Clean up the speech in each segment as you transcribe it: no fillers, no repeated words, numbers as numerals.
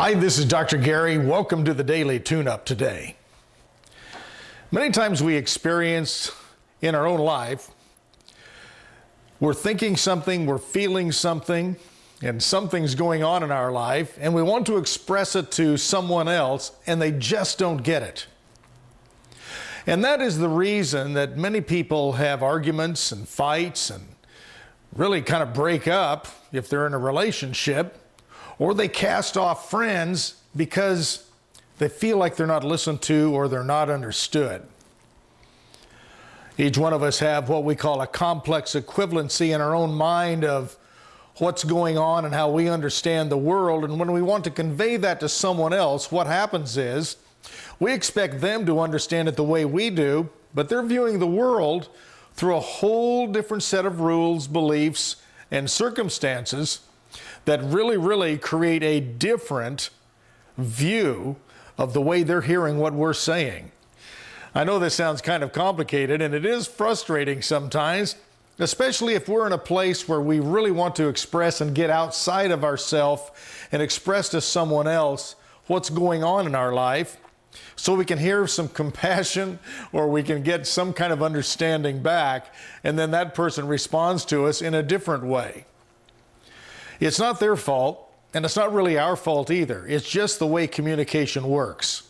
Hi, this is Dr. Gary. Welcome to the Daily Tune-Up today. Many times we experience in our own life, we're thinking something, we're feeling something, and something's going on in our life, and we want to express it to someone else, and they just don't get it. And that is the reason that many people have arguments and fights and really kind of break up if they're in a relationship, or they cast off friends because they feel like they're not listened to or they're not understood. Each one of us have what we call a complex equivalency in our own mind of what's going on and how we understand the world. And when we want to convey that to someone else, what happens is we expect them to understand it the way we do, but they're viewing the world through a whole different set of rules, beliefs, and circumstances that really create a different view of the way they're hearing what we're saying. I know this sounds kind of complicated, and it is frustrating sometimes, especially if we're in a place where we really want to express and get outside of ourselves and express to someone else what's going on in our life, so we can hear some compassion or we can get some kind of understanding back, and then that person responds to us in a different way. It's not their fault, and it's not really our fault either. It's just the way communication works.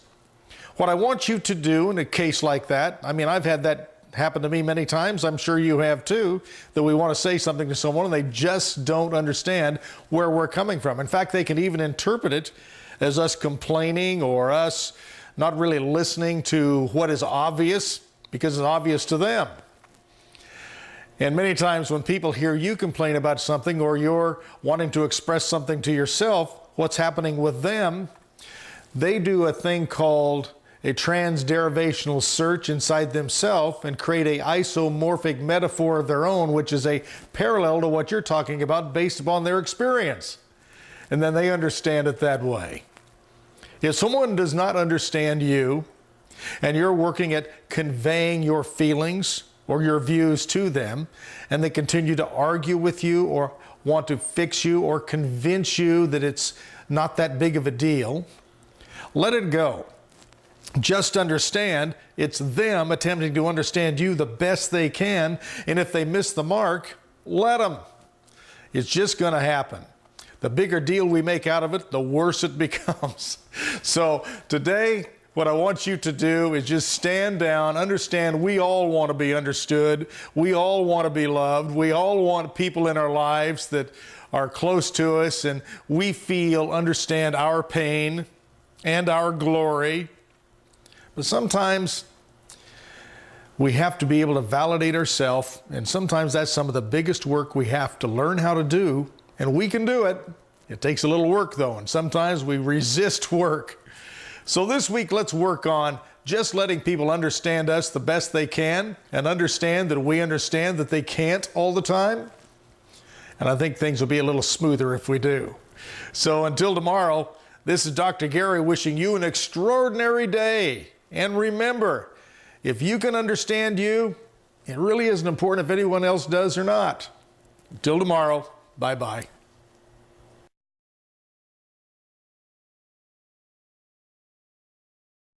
What I want you to do in a case like that, I've had that happen to me many times, I'm sure you have too, that we want to say something to someone and they just don't understand where we're coming from. In fact, they can even interpret it as us complaining or us not really listening to what is obvious because it's obvious to them. And many times when people hear you complain about something or you're wanting to express something to yourself, what's happening with them, they do a thing called a transderivational search inside themselves and create an isomorphic metaphor of their own, which is a parallel to what you're talking about based upon their experience. And then they understand it that way. If someone does not understand you and you're working at conveying your feelings or your views to them, and they continue to argue with you or want to fix you or convince you that it's not that big of a deal, let it go. Just understand it's them attempting to understand you the best they can, and if they miss the mark, let them. It's just going to happen. The bigger deal we make out of it, the worse it becomes. So today, what I want you to do is just stand down, understand we all want to be understood. We all want to be loved. We all want people in our lives that are close to us and we feel understand our pain and our glory. But sometimes we have to be able to validate ourselves, and sometimes that's some of the biggest work we have to learn how to do, and we can do it. It takes a little work though, and sometimes we resist work. So this week, let's work on just letting people understand us the best they can and understand that we understand that they can't all the time. And I think things will be a little smoother if we do. So until tomorrow, this is Dr. Gary wishing you an extraordinary day. And remember, if you can understand you, it really isn't important if anyone else does or not. Until tomorrow, bye-bye.